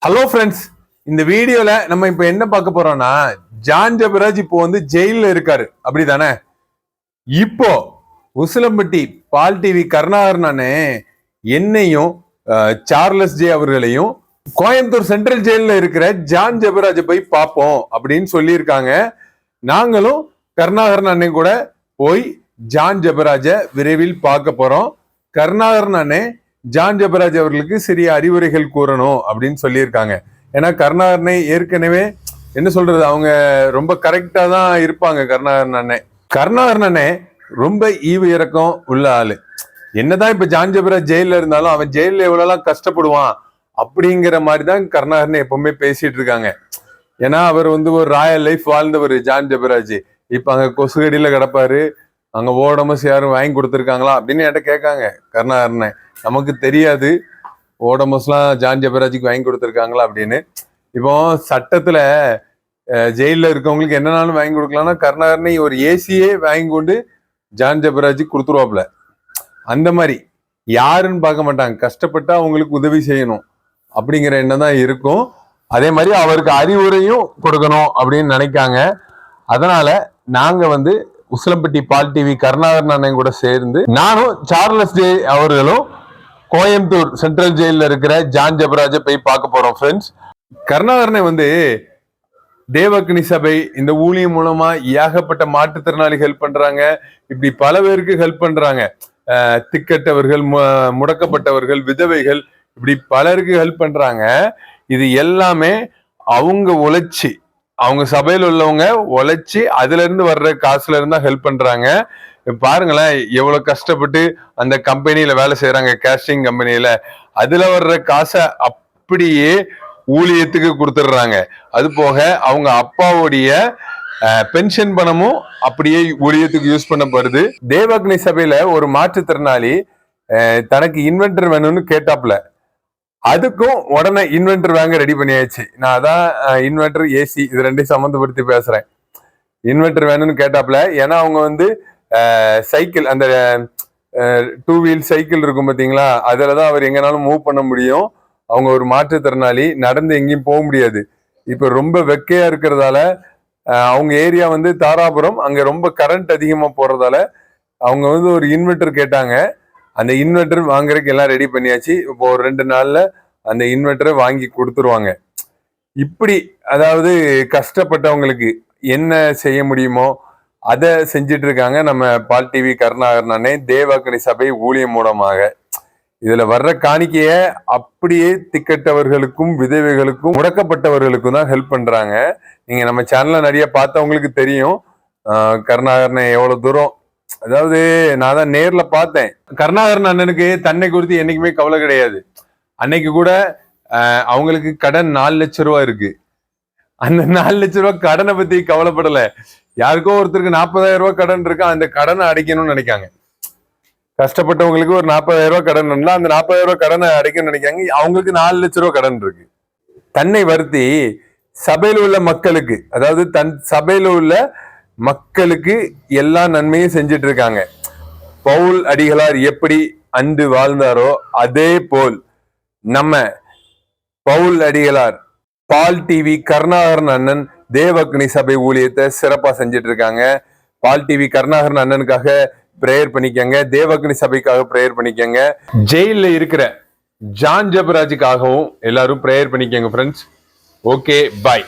Hello friends, இந்த வீடியோல நம்ம இப்ப என்ன பார்க்க போறோம்னா, ஜான் ஜெபராஜ் இப்போ வந்து ஜெயில இருக்காரு, அப்படிதானே? இப்போ உசிலம்பட்டி பால் டிவி கருணாகரன் அண்ணே என்னையும் சார்லஸ் ஜே அவர்களையும் கோயம்புத்தூர் சென்ட்ரல் ஜெயில இருக்கிற ஜான் ஜெபராஜை போய் பார்ப்போம் அப்படின்னு சொல்லியிருக்காங்க. நாங்களும் கருணாகரன் அண்ணே கூட போய் ஜான் ஜெபராஜை விரைவில் பார்க்க போறோம். கருணாகரன் அண்ணே ஜான் ஜெபராஜ் அவர்களுக்கு சிறிய அறிவுரைகள் கூறணும் அப்படின்னு சொல்லியிருக்காங்க. ஏன்னா கருணாகரனை ஏற்கனவே என்ன சொல்றது, அவங்க ரொம்ப கரெக்டா தான் இருப்பாங்க. கருணாகரன் அண்ணே ரொம்ப ஈவு இறக்கம் உள்ள ஆளு. என்னதான் இப்ப ஜான் ஜெபராஜ் ஜெயில இருந்தாலும் அவன் ஜெயில எவ்வளவு கஷ்டப்படுவான் அப்படிங்கிற மாதிரிதான் கருணாகரன் எப்பவுமே பேசிட்டு இருக்காங்க. ஏன்னா அவர் வந்து ஒரு ராயல் லைஃப் வாழ்ந்தவர் ஜான் ஜெபராஜ். இப்ப அங்க கொசுகடியில கிடப்பாரு, அங்க ஓடமஸ் யாரும் வாங்கி கொடுத்துருக்காங்களா அப்படின்னு என்கிட்ட கேட்காங்க கருணாகரனை. நமக்கு தெரியாது ஓடமஸ்லாம் ஜான் ஜெபராஜுக்கு வாங்கி கொடுத்துருக்காங்களா அப்படின்னு. இப்போ சட்டத்துல ஜெயில இருக்கவங்களுக்கு என்னன்னாலும் வாங்கி கொடுக்கலாம்னா கருணாகரனை ஒரு ஏசியே வாங்கி கொண்டு ஜான் ஜெபராஜுக்கு கொடுத்துருவாப்புல. அந்த மாதிரி யாருன்னு பார்க்க மாட்டாங்க, கஷ்டப்பட்டா அவங்களுக்கு உதவி செய்யணும் அப்படிங்கிற எண்ணம் தான் இருக்கும். அதே மாதிரி அவருக்கு அறிவுரையும் கொடுக்கணும் அப்படின்னு நினைக்காங்க. அதனால நாங்க வந்து உசிலம்பட்டி பால் டிவி கருணாகரன் அண்ணன் கூட சேர்ந்து நானும் சார்லஸ் ஜே அவர்களும் கோயம்புத்தூர் சென்ட்ரல் ஜெயில இருக்கிற ஜான் ஜெபராஜை போய் பார்க்க போறோம். ஃப்ரெண்ட்ஸ், கருணாகரனை வந்து தேவக்னி சபை இந்த ஊழியம் மூலமா ஏகப்பட்ட மாற்றுத்திறனாளி ஹெல்ப் பண்றாங்க. இப்படி பல பேருக்கு ஹெல்ப் பண்றாங்க. திக்கட்டவர்கள், முடக்கப்பட்டவர்கள், விதவைகள், இப்படி பலருக்கு ஹெல்ப் பண்றாங்க. இது எல்லாமே அவங்க உழைச்சி, அவங்க சபையில் உள்ளவங்க உழைச்சி அதுல இருந்து வர்ற காசுல இருந்தா ஹெல்ப் பண்றாங்க. பாருங்களேன் எவ்வளவு கஷ்டப்பட்டு அந்த கம்பெனியில வேலை செய்யறாங்க, கேஸ்டிங் கம்பெனியில. அதுல வர்ற காசை அப்படியே ஊழியத்துக்கு கொடுத்துடுறாங்க. அது போக அவங்க அப்பாவுடைய பென்ஷன் பணமும் அப்படியே ஊழியத்துக்கு யூஸ் பண்ணப்படுது. தேவக்னி சபையில ஒரு மாற்றுத்திறனாளி தனக்கு இன்வென்டர் வேணும்னு கேட்டாப்ல. அதுக்கும் உடனே இன்வென்டர் வாங்க ரெடி பண்ணியாச்சு. நான் அதான் இன்வெர்டர் ஏசி இது ரெண்டையும் சம்மந்தப்படுத்தி பேசுறேன். இன்வெர்டர் வேணும்னு கேட்டாப்ல. ஏன்னா அவங்க வந்து சைக்கிள், அந்த 2 வீல் சைக்கிள் இருக்கும் பாத்தீங்களா, அதுலதான் அவர் எங்கனாலும் மூவ் பண்ண முடியும். அவங்க ஒரு மாற்றுத்திறனாளி, நடந்து எங்கேயும் போக முடியாது. இப்ப ரொம்ப வெக்கையா இருக்கிறதால அவங்க ஏரியா வந்து தாராபுரம், அங்க ரொம்ப கரண்ட் அதிகமா போறதால அவங்க வந்து ஒரு இன்வெர்டர் கேட்டாங்க. அந்த இன்வெர்டர் வாங்குறதுக்கு எல்லாம் ரெடி பண்ணியாச்சு. இப்போ ஒரு 2 நாள்ல அந்த இன்வெர்டரை வாங்கி கொடுத்துருவாங்க. இப்படி அதாவது கஷ்டப்பட்டவங்களுக்கு என்ன செய்ய முடியுமோ அதை செஞ்சிட்டு இருக்காங்க நம்ம பால் டிவி கருணாகரன் அண்ணே தேவக்னி சபை ஊழியம் மூலமாக. இதுல வர்ற காணிக்கைய அப்படியே திக்கட்டவர்களுக்கும், விதவைகளுக்கும், முடக்கப்பட்டவர்களுக்கும் தான் ஹெல்ப் பண்றாங்க. நீங்க நம்ம சேனல்ல நிறைய பார்த்தவங்களுக்கு தெரியும் கருணாகரனை எவ்வளவு தூரம். அதாவது நான் தான் நேர்ல பார்த்தேன். கருணாகரன் அண்ணனுக்கு தன்னை குறித்து என்னைக்குமே கவலை கிடையாது. அன்னைக்கு கூட அவங்களுக்கு கடன் 4 லட்சம் ரூபாய் இருக்கு. அந்த 4 லட்சம் ரூபாய் கடனை பத்தி கவலைப்படல. யாருக்கோ ஒருத்தருக்கு 40,000 ரூபாய் கடன் இருக்கு, அந்த கடனை அடைக்கணும்னு நினைக்காங்க. கஷ்டப்பட்டவங்களுக்கு ஒரு 40,000 ரூபாய் கடன் இருந்தா அந்த 40,000 ரூபாய் கடனை அடைக்கணும்னு நினைக்காங்க. அவங்களுக்கு 4 லட்சம் ரூபாய் கடன் இருக்கு. தன்னை வருத்தி சபையில் உள்ள மக்களுக்கு, அதாவது தன் சபையில உள்ள மக்களுக்கு எல்லா நன்மையும் செஞ்சிட்டு இருக்காங்க. பவுல் அடிகளார் எப்படி அன்று வாழ்ந்தாரோ அதே போல் நம்ம பவுல் அடிகளார் பால் டிவி கருணாகரன் அண்ணன் தேவக்னி சபை ஊழியத்தை சிறப்பா செஞ்சிட்டு இருக்காங்க. பால் டிவி கருணாகரன் அண்ணனுக்காக பிரேயர் பண்ணிக்கங்க, தேவக்னி சபைக்காக பிரேயர் பண்ணிக்கங்க. ஜெயில இருக்கிற ஜான் ஜெபராஜுக்காகவும் எல்லாரும் பிரேயர் பண்ணிக்கங்க ஃப்ரெண்ட்ஸ். ஓகே, பாய்.